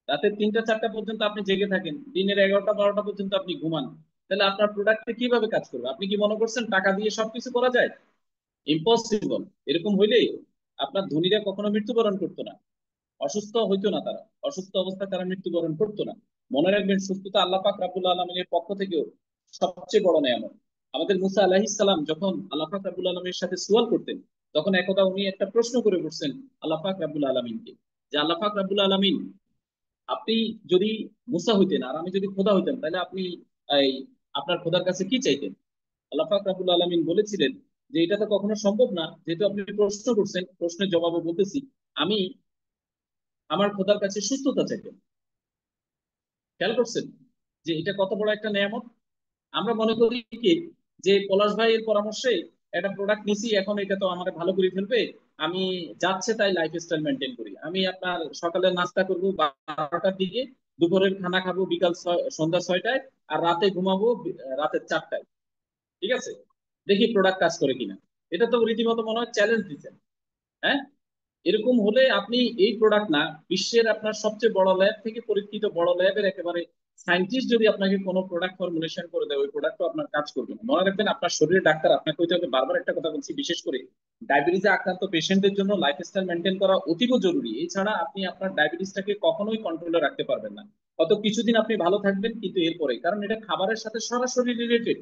Speaker 1: রাতে 3টা 4টা পর্যন্ত আপনি জেগে থাকেন, দিনের 11টা 12টা পর্যন্ত আপনি ঘুমান। তাহলে আপনার প্রোডাক্টে কিভাবে কাজ করবে? আপনি কি মনে করছেন টাকা দিয়ে সবকিছু করা যায়? ইম্পসিবল। এরকম হইলে আপনার ধনীরা কখনো মৃত্যুবরণ করতো না, অসুস্থ হইতো না তারা, অসুস্থ অবস্থায় তারা মৃত্যুবরণ করতো না। মনে রাখবেন, সুস্থতা আল্লাহ পাক রাব্বুল আলামিনের পক্ষ থেকেও সবচেয়ে বড় নেয়ামত। আমাদের মুসা আলাইহিস সালাম যখন আল্লাহ পাক রাব্বুল আলামিনের সাথে সুয়াল করতেন, তখন একদা উনি একটা প্রশ্ন করে বসছেন আল্লাহ পাক রাব্বুল আলামিনকে, যে আল্লাহ পাক রাব্বুল আলামিন, আপনি যদি মুসা হইতেন আর আমি যদি খোদা হইতাম, তাহলে আপনি এই আপনার খোদার কাছে কি চাইতেন? আল্লাহ পাক রাব্বুল আলামিন বলেছিলেন যে এটা তো কখনো সম্ভব না, যেহেতু আপনি প্রশ্ন করছেন, প্রশ্নের জবাবে বলতেছি, আমি আমার খোদার কাছে সুস্থতা চাইতেন। খেয়াল করছেন যে এটা কত বড় একটা নেয়ামত? আমরা মনে করি কি, যে পলাশ ভাইয়ের পরামর্শে একটা প্রোডাক্ট নিছি, এখন এটা তো আমার ভালো করে ফেলবে, আমি যাচ্ছে তাই লাইফ স্টাইল মেনটেন করি। আমি আপনার সকালের নাস্তা করব 12টার দিকে, দুপুরের খানা খাবো সন্ধ্যা 6টায়, আর রাতে ঘুমাবো রাতের 4টায়। ঠিক আছে, দেখি প্রোডাক্ট কাজ করে কিনা। এটা তো রীতিমতো মনে হয় চ্যালেঞ্জ দিচ্ছেন। হ্যাঁ, এরকম হলে আপনি এই প্রোডাক্ট না, বিশ্বের আপনার সবচেয়ে বড় ল্যাব থেকে পরীক্ষিত বড় ল্যাবের একেবারে সায়েন্টিস্ট যদি আপনাকে কোনো প্রোডাক্ট ফর্মুলেশন করে দেয়, ওই প্রোডাক্টও আপনার কাজ করবে না। মনে রাখবেন, আপনার শরীরের ডাক্তার আপনাকে হইতে হবে। বারবার একটা কথা বলছি, বিশেষ করে ডায়াবেটিসে আক্রান্ত পেশেন্টদের জন্য লাইফস্টাইল মেনটেন করা অতীব জরুরি। এছাড়া আপনি আপনার ডায়াবেটিসটাকে কখনোই কন্ট্রোলে রাখতে পারবেন না। হয়তো কিছুদিন আপনি ভালো থাকবেন, কিন্তু এরপরে, কারণ এটা খাবারের সাথে সরাসরি রিলেটেড।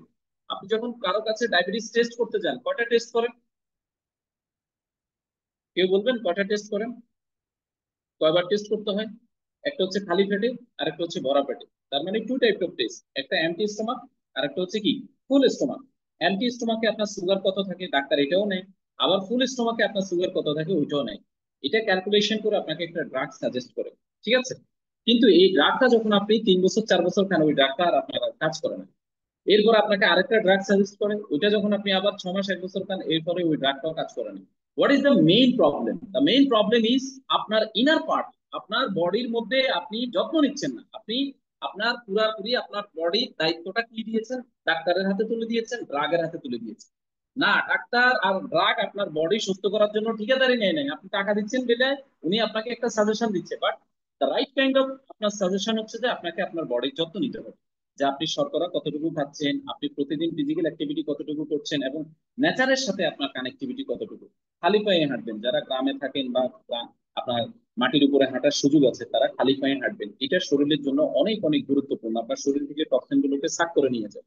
Speaker 1: আপনি যখন কারো কাছে ডায়াবেটিস টেস্ট করতে যান, কয়টা টেস্ট করেন? কেউ বলবেন কয়টা টেস্ট করেন? কয়বার টেস্ট করতে হয়? একটা হচ্ছে খালি পেটে, আর একটা হচ্ছে ভরা পেটে। তার মানে 2 টাইপ অফ টেস্ট, একটা এমটি স্টোমাক, আর একটা হচ্ছে কি, ফুল স্টোমাক। এমটি স্টোমাকে আপনার সুগার কত থাকে ডাক্তার এটাও নেয়, আবার ফুল স্টোমাকে আপনার সুগার কত থাকে ওইটাও নেয়। এটা ক্যালকুলেশন করে আপনাকে একটা ড্রাগ সাজেস্ট করে। ঠিক আছে, কিন্তু এই ড্রাগটা যখন আপনি 3 বছর 4 বছর খান, ওই ড্রাগটা আর আপনার আর কাজ করে না। এরপর আপনাকে আরেকটা ড্রাগ সাজেস্ট করে, ওইটা যখন আপনি আবার 6 মাস 1 বছর খান, এরপরে ওই ড্রাগটাও কাজ করে না। What is the main problem? The main problem is আপনার ইনার পার্ট। আপনার বডির মধ্যে আপনি যত্ন নিচ্ছেন না। আপনি আপনার পুরাপুরি আপনার বডির দায়িত্বটা কি দিয়েছেন? ডাক্তারের হাতে তুলে দিয়েছেন, ড্রাগের হাতে তুলে দিয়েছেন। না, ডাক্তার আর ড্রাগ আপনার বডি সুস্থ করার জন্য ঠিকাদারি নেয় নাই, আপনি টাকা দিচ্ছেন বলে উনি আপনাকে একটা সাজেশন দিচ্ছে। But the right kind of আপনার সাজেশন হচ্ছে যে আপনাকে আপনার বডির যত্ন নিতে হবে, যে আপনি শর্করা কতটুকু খাচ্ছেন, আপনি প্রতিদিন ফিজিক্যাল অ্যাক্টিভিটি কতটুকু করছেন, এবং নেচারের সাথে আপনার কানেক্টিভিটি কতটুকু। খালি পায়ে হাঁটবেন, যারা গ্রামে থাকেন বা আপনার মাটির উপরে হাঁটার সুযোগ আছে, তারা খালি পায়ে হাঁটবেন। এটা শরীরের জন্য অনেক অনেক গুরুত্বপূর্ণ, আপনার শরীর থেকে টক্সিন গুলোকে সাক করে নিয়ে যায়।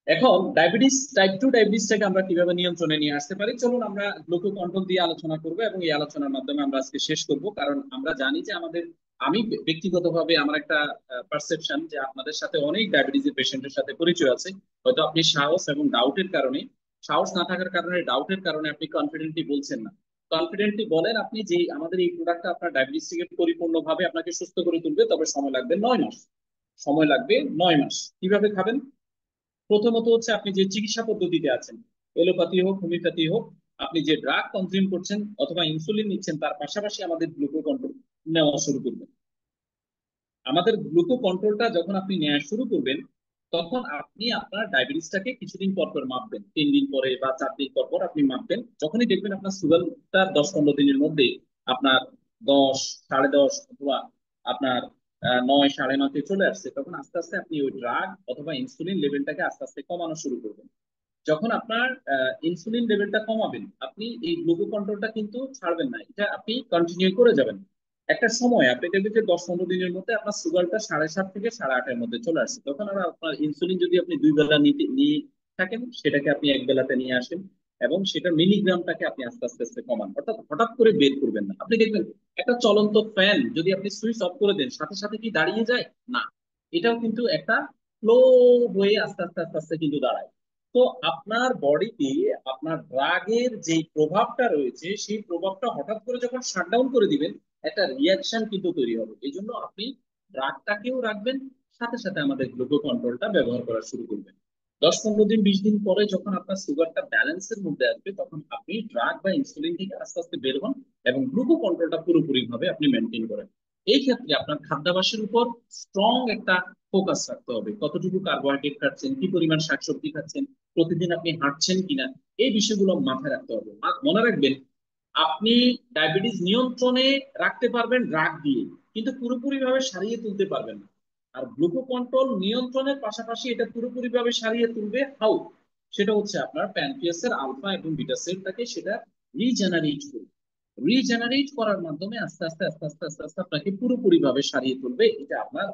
Speaker 1: এখন ডায়াবেটিস টাইপ 2 ডায়াবেটিসটাকে আমরা কিভাবে নিয়ন্ত্রণে নিয়ে আসতে পারি, চলুন আমরা গ্লুকো কন্ট্রোল দিয়ে আলোচনা করবো, এবং এই আলোচনার মাধ্যমে আমরা আজকে শেষ করব। কারণ আমরা জানি যে আমি ব্যক্তিগতভাবে আমার একটা পারসেপশন যে আপনাদের সাথে অনেক ডায়াবেটিসের পেশেন্টের সাথে পরিচয় আছে। হয়তো আপনি সাহস এবং ডাউটের কারণে, সাহস না থাকার কারণে, ডাউটের কারণে আপনি কনফিডেন্টলি বলছেন না। কনফিডেন্টলি বলেন আপনি যে আমাদের এই প্রোডাক্টটা আপনার ডায়াবেটিস থেকে পরিপূর্ণভাবে আপনাকে সুস্থ করে তুলবে, তবে সময় লাগবে 9 মাস। সময় লাগবে 9 মাস। কিভাবে খাবেন? প্রথমত হচ্ছে, আপনি যে চিকিৎসা পদ্ধতিতে আছেন, এলোপ্যাথি হোক হোমিওপ্যাথি হোক, আপনি যে ড্রাগ কনজিউম করছেন অথবা ইনসুলিন নিচ্ছেন, তার পাশাপাশি আমাদের গ্লুকো কন্ট্রোল নেওয়া শুরু করবেন। আমাদের গ্লুকো কন্ট্রোলটা যখন আপনি নেওয়া শুরু করবেন, তখন আপনি আপনার ডায়াবেটিসটাকে কিছুদিন পর পর মাপবেন, 3 দিন পরে বা 4 দিন পর পর আপনি মাপবেন। যখনই দেখবেন আপনার সুগারটা 10-15 দিনের মধ্যে আপনার 10, 10.5 অথবা আপনার 9, 9.5-তে চলে আসছে, তখন আস্তে আস্তে আপনি ওই ড্রাগ অথবা ইনসুলিন লেভেলটাকে আস্তে আস্তে কমানো শুরু করবেন। যখন আপনার ইনসুলিন লেভেলটা কমাবেন, আপনি এই গ্লুকো কন্ট্রোলটা কিন্তু ছাড়বেন না, এটা আপনি কন্টিনিউ করে যাবেন। একটা সময় আপনি দেখবেন যে 10-15 দিনের মধ্যে আপনার সুগারটা 7.5 থেকে 8.5-এর মধ্যে চলে আসছে। তখন আর আপনার ইনসুলিন যদি আপনি 2 বেলা নিয়ে থাকেন, সেটাকে আপনি 1 বেলাতে নিয়ে আসেন। এবং সেটা মিলিগ্রামটাকে আপনি আস্তে আস্তে আস্তে কমান, অর্থাৎ হঠাৎ করে বের করবেন না। আপনি দেখবেন একটা চলন্ত ফ্যান যদি আপনি সুইচ অফ করে দেন সাথে সাথে কি দাঁড়িয়ে যায়? না, এটাও কিন্তু একটা ফ্লো হয়ে আস্তে আস্তে আস্তে আস্তে কিন্তু দাঁড়ায়। তো আপনার বডিতে আপনার ড্রাগের যে প্রভাবটা রয়েছে সেই প্রভাবটা হঠাৎ করে যখন শাটডাউন করে দিবেন, একটা রিয়াকশন কিন্তু তৈরি হবে। এই জন্য আপনি ড্রাগটাকেও রাখবেন, সাথে সাথে আমাদের গ্লুকো কন্ট্রোলটা ব্যবহার করা শুরু করবেন। 10-15 দিন 20 দিন পরে যখন আপনার সুগারটা ব্যালেন্সের মধ্যে আসবে, তখন আপনি ড্রাগ বা ইনসুলিন থেকে আস্তে আস্তে বের হন এবং গ্লুকো কন্ট্রোলটা পুরোপুরি ভাবে আপনি মেনটেন করেন। এই ক্ষেত্রে আপনার খাদ্যাভ্যাসের উপর স্ট্রং একটা ফোকাস রাখতে হবে। কতটুকু কার্বোহাইড্রেট খাচ্ছেন, কি পরিমাণ শাকসবজি খাচ্ছেন, প্রতিদিন আপনি হাঁটছেন কিনা, এই বিষয়গুলো মাথায় রাখতে হবে। আর মনে রাখবেন, আপনি ডায়াবেটিস নিয়ন্ত্রণে রাখতে পারবেন ড্রাগ দিয়ে, কিন্তু পুরোপুরি ভাবে সারিয়ে তুলতে পারবেন না। আর গ্লুকো কন্ট্রোল নিয়ন্ত্রণের পাশাপাশি এটা পুরোপুরি ভাবে সারিয়ে তুলবে হাউ, সেটা হচ্ছে আপনার প্যানক্রিয়াসের আলফা এবং বিটা সেলটাকে সেটা রিজেনারেট করবে। রিজেনারেট করার মাধ্যমে আস্তে আস্তে আস্তে আস্তে আস্তে আস্তে আপনাকে পুরোপুরি ভাবে সারিয়ে তুলবে। এটা আপনার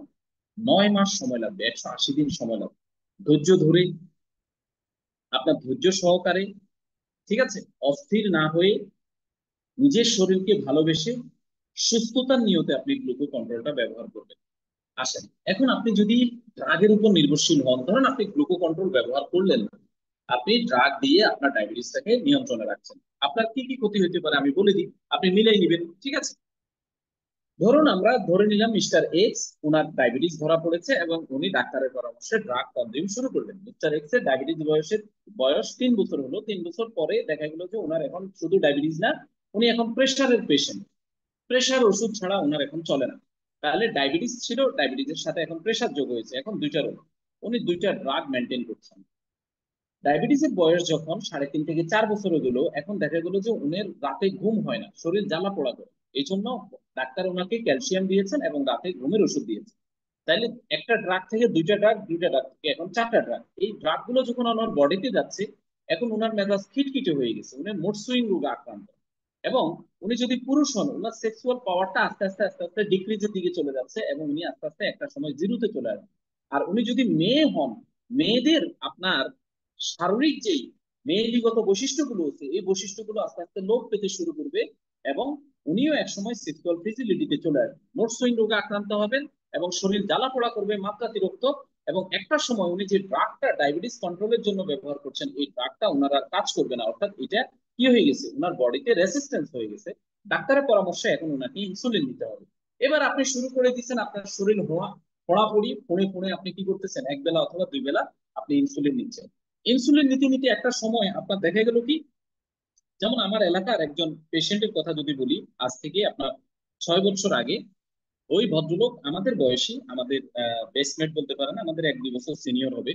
Speaker 1: 9 মাস সময় লাগবে, 180 দিন সময় লাগবে। ধৈর্য ধরে, আপনার ধৈর্য সহকারে, ঠিক আছে, অস্থির না হয়ে, নিজের শরীরকে ভালোবেসে সুস্থতার নিয়তে আপনি গ্লুকো কন্ট্রোলটা ব্যবহার করবেন। আসেন, এখন আপনি যদি ড্রাগের উপর নির্ভরশীল হন, ধরুন আপনি গ্লুকো কন্ট্রোল ব্যবহার করলেন না, আপনি ড্রাগ দিয়ে আপনার ডায়াবেটিসটাকে নিয়ন্ত্রণে রাখছেন, আপনার কি কি ক্ষতি হতে পারে আমি বলে দিই, আপনি মিলাই নিবেন, ঠিক আছে? ধরুন আমরা ধরে নিলাম মিস্টার এক্স, ওনার ডায়াবেটিস ধরা পড়েছে এবং উনি ডাক্তারের পরামর্শে ড্রাগ কনজিউম শুরু করলেন। মিস্টার এক্স এর ডায়াবেটিস বয়স 3 বছর হলো। 3 বছর পরে দেখা গেল যে ওনার এখন শুধু ডায়াবেটিস না, উনি এখন প্রেশারের পেশেন্ট। প্রেশার ওষুধ ছাড়া ওনার এখন চলে না। তাহলে ডায়াবেটিস ছিল, ডায়াবেটিসের সাথে এখন প্রেশার যোগ হয়েছে, এখন দুইটা রোগ, উনি দুইটা ড্রাগ মেনটেন করছেন। ডায়াবেটিসের বয়স যখন 3.5 থেকে 4 বছর হলো, এখন দেখা গেল যে উনার রাতে ঘুম হয় না, শরীর জ্বালা পোড়া করে। এই জন্য ডাক্তার ওনাকে ক্যালসিয়াম দিয়েছেন এবং রাতে ঘুমের ওষুধ দিয়েছেন। তাইলে একটা ড্রাগ থেকে দুইটা ড্রাগ, দুইটা ড্রাগ থেকে এখন চারটা ড্রাগ, এই ড্রাগ গুলো যখন ওনার বডিতে যাচ্ছে, এখন ওনার মেজাজ খিটখিটে হয়ে গেছে, উনি মুড সুইং রোগে আক্রান্ত। এবং উনি যদি পুরুষ হন, ওনার সেক্সুয়াল পাওয়ারটা আস্তে আস্তে আস্তে আস্তে ডিক্রিজের দিকে চলে যাচ্ছে এবং উনি আস্তে আস্তে একটা সময় জিরোতে চলে আসবে। আর উনি যদি মেয়ে হন, মেয়েদের আপনার শারীরিক যেই মেয়েলিগত বৈশিষ্ট্যগুলো আছে, এই বৈশিষ্ট্যগুলো আস্তে আস্তে লোপ পেতে শুরু করবে এবং উনিও একসময় সেক্সুয়াল ফিজিলিটিতে চলে আসবেন, মুড সুইং রোগে আক্রান্ত হবেন এবং শরীর জ্বালা পোড়া করবে মাত্রাতিরিক্ত। এবং একটা সময় উনি যে ড্রাগটা ডায়াবেটিস কন্ট্রোলের জন্য ব্যবহার করছেন, এই ড্রাগটা ওনার আর কাজ করবে না, অর্থাৎ এটা কি হয়ে গেছে, ওনার বডিতে রেসিস্টেন্স হয়ে গেছে। ডাক্তারের পরামর্শে এখন ওনাকে ইনসুলিন নিতে হবে। এবার আপনি শুরু করে দিচ্ছেন আপনার শরীর পড়াপড়ি ফোনে ফোনে আপনি কি করতেছেন, এক বেলা অথবা 2 বেলা আপনি ইনসুলিন নিচ্ছেন। ইনসুলিন নিতে নিতে একটা সময় আপনার দেখা গেল কি, যেমন আমার এলাকার একজন পেশেন্টের কথা যদি বলি, আজ থেকে আপনার 6 বছর আগে, ওই ভদ্রলোক আমাদের বয়সী, আমাদের বেস্টমেট বলতে পারেন, আমাদের 1-2 বছর সিনিয়র হবে।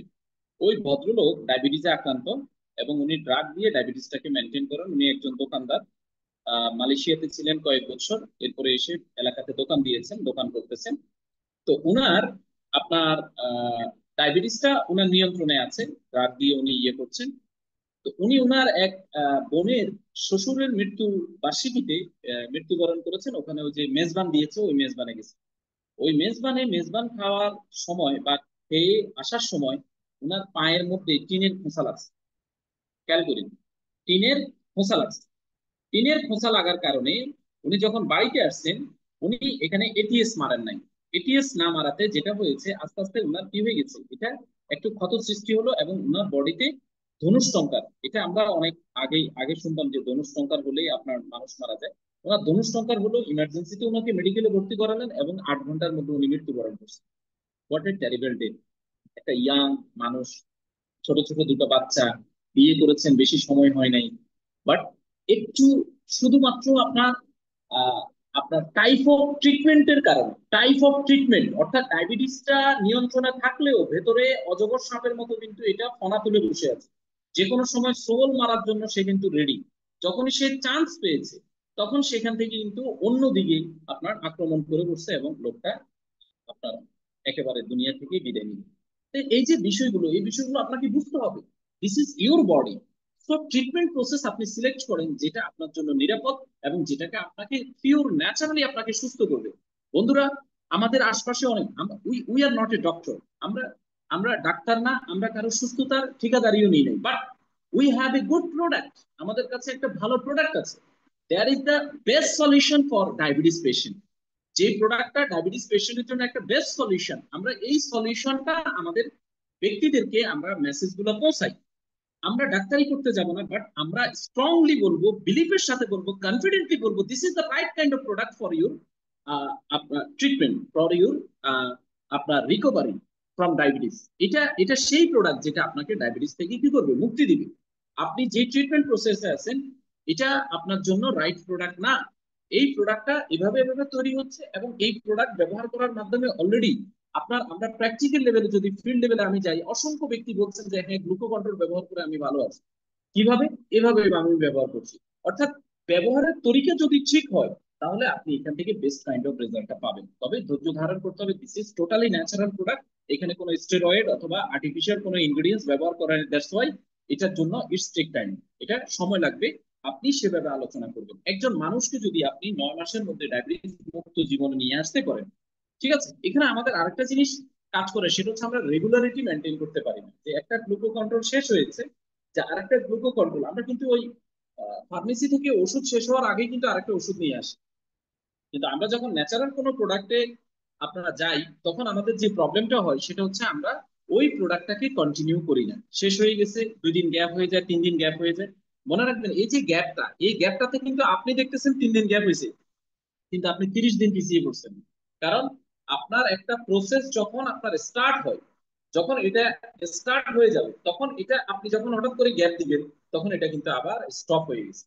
Speaker 1: ওই ভদ্রলোক ডায়াবেটিসে আক্রান্ত এবং উনি ড্রাগ দিয়ে ডায়াবেটিসটাকে মেনটেন করেন। উনি একজন দোকানদার, মালয়েশিয়াতে ছিলেন কয়েক বছর, এরপরে এসে এলাকাতে দোকান দিয়েছেন, দোকান করতেছেন। তো উনার আপনার ডায়াবেটিসটা উনার নিয়ন্ত্রণে আছে, ড্রাগ দিয়ে উনি ইয়ে করছেন। তো উনি উনার এক বোনের শ্বশুরের মৃত্যু বার্ষিকীতে মৃত্যুবরণ করেছেন, ওখানে ওই যে মেজবান দিয়েছে ওই মেজবানে গেছে। ওই মেজবানে মেজবান খাওয়ার সময় বা খেয়ে আসার সময় উনার পায়ের মধ্যে টিনের খোঁচা লাগছে। খেয়াল করিন, টিনের খোঁচা লাগছে। টিনের খোঁচা লাগার কারণে উনি যখন বাড়িতে আসছেন, উনি এখানে এটিএস মারেন নাই। এটিএস না মারাতে যেটা হয়েছে, আস্তে আস্তে উনার কি হয়ে গেছে, এটা একটু ক্ষত সৃষ্টি হলো এবং উনার বডিতে ধনুষ্টঙ্কার, এটা আমরা অনেক আগে আগে শুনতাম যে ধনুষ্টঙ্কার হলেই আপনার মানুষ মারা যায়। ওনার ধনুষ্টঙ্কার হলো, ইমার্জেন্সিতে ওনাকে মেডিকেলে ভর্তি করালেন এবং 8 ঘন্টার মধ্যে উনি মৃত্যুবরণ করছেন। What a terrible day! একটা ইয়াং মানুষ, ছোট ছোট দুটো বাচ্চা, বিয়ে করেছেন, বেশি সময় হয় নাই, বাট একটু শুধুমাত্র আপনার আহ, আপনার টাইপ অফ ট্রিটমেন্টের কারণে, টাইপ অফ ট্রিটমেন্ট অর্থাৎ ডায়াবেটিসটা নিয়ন্ত্রণে থাকলেও ভেতরে অজগর সাপের মতো কিন্তু এটা ফনা তুলে বসে আছে। যে কোনো সময় সোল মারার জন্য সে কিন্তু রেডি। যখনই সে চান্স পেয়েছে, তখন সেখান থেকে কিন্তু অন্যদিকে আপনার আক্রমণ করে বসছে এবং লোকটা আপনার একেবারে দুনিয়া থেকে বিদায় নিবে। তো এই যে বিষয়গুলো, এই বিষয়গুলো আপনাকে বুঝতে হবে। This is your body. So treatment process আপনি সিলেক্ট করেন যেটা আপনার জন্য নিরাপদ এবং যেটাকে আপনাকে পিওর ন্যাচারালি আপনাকে সুস্থ করবে। বন্ধুরা, আমাদের আশপাশে অনেক, we are not a doctor, আমরা আমরা ডাক্তার না, আমরা কারো সুস্থতার ঠিকাদারিও নিই নাই, but we have a good product, আমাদের কাছে একটা ভালো প্রোডাক্ট আছে। There is the best solution for diabetes patient. যে প্রোডাক্টটা ডায়াবেটিস পেশেন্টের জন্য একটা বেস্ট সলিউশন, আমরা এই সলিউশনটা আমাদের ব্যক্তিদেরকে আমরা মেসেজ গুলো পৌঁছাই। আমরা ডাক্তারি করতে যাব না, বাট আমরা স্ট্রংলি বলবো, বিলিফের সাথে বলবো, কনফিডেন্টলি বলবো, this is the right kind of product for your আপনার ট্রিটমেন্ট, ফর ইউর আপনার রিকভারি ফ্রম ডায়াবেটিস। এটা এটা সেই প্রোডাক্ট যেটা আপনাকে ডায়াবেটিস থেকে কি করবে, মুক্তি দিবে। আপনি যে ট্রিটমেন্ট প্রসেসে আছেন এটা আপনার জন্য রাইট প্রোডাক্ট না। এই প্রোডাক্টটা এভাবে এভাবে তৈরি হচ্ছে, এবং এই প্রোডাক্ট ব্যবহার করার মাধ্যমে অলরেডি আপনার, আমরা প্র্যাকটিক্যাল লেভেলে যদি ফিল্ড লেভেলে আমি যাই, অসংখ্য ব্যক্তি বলছেন যে হ্যাঁ গ্লুকো কন্ট্রোল ব্যবহার করে আমি ভালো আছি। কিভাবে? এভাবে আমি ব্যবহার করছি। অর্থাৎ ব্যবহারের তরিকা যদি ঠিক হয় তাহলে আপনি এখান থেকে বেস্ট কাইন্ড অফ রেজাল্টটা পাবেন। তবে ধৈর্য ধারণ করতে হবে। This is totally natural product, এখানে কোনো স্টেরয়েড অথবা আর্টিফিশিয়াল কোনো ইনগ্রেডিয়েন্টস ব্যবহার করা নেই। দ্যাটস ওয়াই এটার জন্য ইটস টেক টাইম, এটা সময় লাগবে। আপনি সেভাবে আলোচনা করবেন। একজন মানুষকে যদি আপনি 9 মাসের মধ্যে ডায়াবেটিস মুক্ত জীবনে নিয়ে আসতে পারেন, ঠিক আছে, এখানে আমাদের আরেকটা জিনিস কাজ করে, সেটা হচ্ছে আমরা রেগুলারিটি মেনটেন করতে পারি না। যে একটা গ্লুকো কন্ট্রোল শেষ হয়েছে, যে আরেকটা গ্লুকো কন্ট্রোল, আমরা কিন্তু ওই ফার্মেসি থেকে ওষুধ শেষ হওয়ার আগে কিন্তু আরেকটা ওষুধ নিয়ে আসি। কিন্তু আমরা যখন ন্যাচারাল কোনো প্রোডাক্টে আপনারা যাই, তখন আমাদের যে প্রবলেমটা হয় সেটা হচ্ছে আমরা ওই প্রোডাক্টটাকে কন্টিনিউ করি না। শেষ হয়ে গেছে, 2 দিন গ্যাপ হয়ে যায়, 3 দিন গ্যাপ হয়ে যায়। মনে রাখবেন এই যে গ্যাপটা, এই গ্যাপটাতে কিন্তু আপনি দেখতেছেন 3 দিন গ্যাপ হয়েছে, কিন্তু আপনি 30 দিন পিছিয়ে পড়ছেন। কারণ আপনার একটা প্রসেস যখন আপনার স্টার্ট হয়, যখন এটা স্টার্ট হয়ে যাবে, তখন এটা আপনি যখন হঠাৎ করে গ্যাপ দিবেন, তখন এটা কিন্তু আবার স্টপ হয়ে গেছে।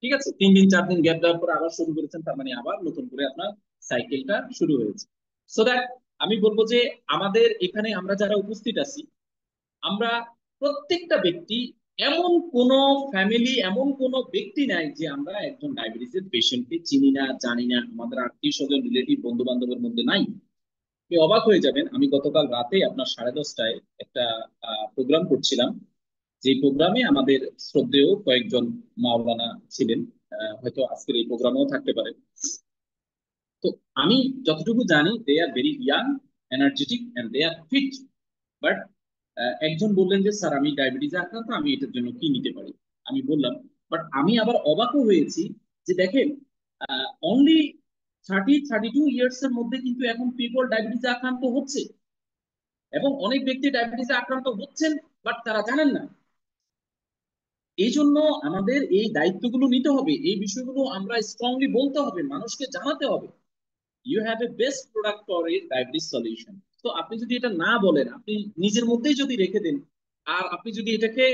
Speaker 1: ঠিক আছে, 3 দিন 4 দিন গ্যাপ দেওয়ার পর আবার শুরু করেছেন, তার মানে আবার নতুন করে আপনার সাইকেলটা শুরু হয়েছে। সো দ্যাট আমি বলবো যে আমাদের এখানে আমরা যারা উপস্থিত আছি, আমরা প্রত্যেকটা ব্যক্তি, এমন কোন ফ্যামিলি, এমন কোন ব্যক্তি নাই যে আমরা একজন ডায়াবেটিসের পেশেন্টকে চিনি না, জানি না, আমাদের আত্মীয় স্বজন রিলেটিভ বন্ধু বান্ধবের মধ্যে নাই। আপনি অবাক হয়ে যাবেন, আমি গতকাল রাতে আপনার 10:30টায় একটা প্রোগ্রাম করছিলাম, যে প্রোগ্রামে আমাদের শ্রদ্ধেয় কয়েকজন মাওলানা ছিলেন। হয়তো আজকের এই প্রোগ্রামেও থাকতে পারে। তো আমি যতটুকু জানি, they are very young, energetic and they are fit. But একজন বললেন যে স্যার আমি ডায়াবেটিসে আক্রান্ত, আমি এটার জন্য কি নিতে পারি। আমি বললাম, বাট আমি আবার অবাকও হয়েছি যে দেখেন, অনলি 30-32 ইয়ার্স এর মধ্যে কিন্তু এখন পিপল ডায়াবেটিসে আক্রান্ত হচ্ছে, এবং অনেক ব্যক্তি ডায়াবেটিসে আক্রান্ত হচ্ছেন, বাট তারা জানেন না। এই জন্য আমাদের এই দায়িত্বগুলো নিতে হবে, এই বিষয়গুলো আমরা স্ট্রংলি বলতে হবে, মানুষকে জানাতে হবে। You have a best product for a diabetes solution. তো আপনি যদি এটা না বলেন, আপনি নিজের মধ্যেই যদি রেখে দেন, আর আপনি যদি এটাকে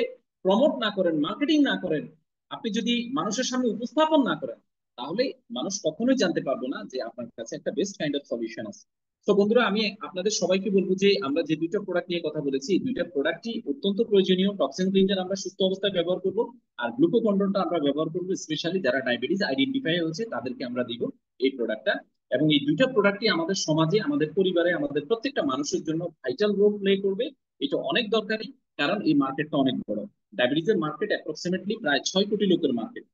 Speaker 1: প্রমোট না করেন, মার্কেটিং না করেন, আপনি যদি মানুষের সামনে উপস্থাপন না করেন, তাহলে মানুষ কখনোই জানতে পারবে না যে আপনার কাছে একটা বেস্ট কাইন্ড অফ সলিউশন আছে। তো বন্ধুরা, আমি আপনাদের সবাইকে বলবো যে আমরা যে 2টা প্রোডাক্ট নিয়ে কথা বলেছি, এই 2টা প্রোডাক্টই অত্যন্ত প্রয়োজনীয়। টক্সিন ক্লিনজার আমরা সুস্থ অবস্থায় ব্যবহার করব, আর গ্লুকোকন্ট্রোলটা আমরা ব্যবহার করবো স্পেশালি যারা ডায়াবেটিস আইডেন্টিফাই হয়েছে তাদেরকে আমরা দিব এই প্রোডাক্টটা। এবং এই 2টা প্রোডাক্টই আমাদের সমাজে, আমাদের পরিবারে, আমাদের প্রত্যেকটা মানুষের জন্য ভাইটাল রোল প্লে করবে। এটা অনেক দরকারি, কারণ এই মার্কেটটা অনেক বড়। ডায়াবেটিসের মার্কেট অ্যাপ্রক্সিমেটলি প্রায় 6 কোটি লোকের মার্কেট।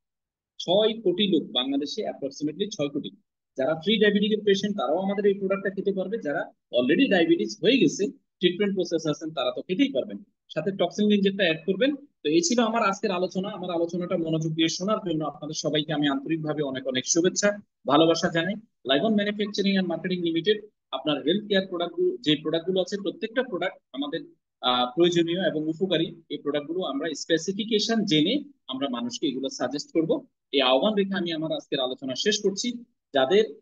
Speaker 1: 6 কোটি লোক, বাংলাদেশে অ্যাপ্রক্সিমেটলি 6 কোটি। যারা ফ্রি ডায়াবেটিক পেশেন্ট তারাও আমাদের এই প্রোডাক্টটা খেতে পারবে, যারা অলরেডি ডায়াবেটিস হয়ে গেছে, ট্রিটমেন্ট প্রসেস আছেন, তারা তো খেতেই পারবেন। সাথে টক্সিন ইনজেক্টটা অ্যাড করবেন। তো এই ছিল আমার আজকের আলোচনা। আমার আলোচনাটা মনোযোগ দিয়ে শোনার জন্য আপনাদের সবাইকে আমি আন্তরিকভাবে অনেক অনেক শুভেচ্ছা, ভালোবাসা জানাই। লাইভন ম্যানুফ্যাকচারিং এন্ড মার্কেটিং লিমিটেড আপনার হেলথ কেয়ার প্রোডাক্ট, যে প্রোডাক্টগুলো আছে, প্রত্যেকটা প্রোডাক্ট আমাদের প্রয়োজনীয় এবং উপকারী। এই প্রোডাক্টগুলো আমরা স্পেসিফিকেশন জেনে আমরা মানুষকে এগুলো সাজেস্ট করব। এই আহ্বান রেখে আমি আমার আজকের আলোচনা শেষ করছি। যাদের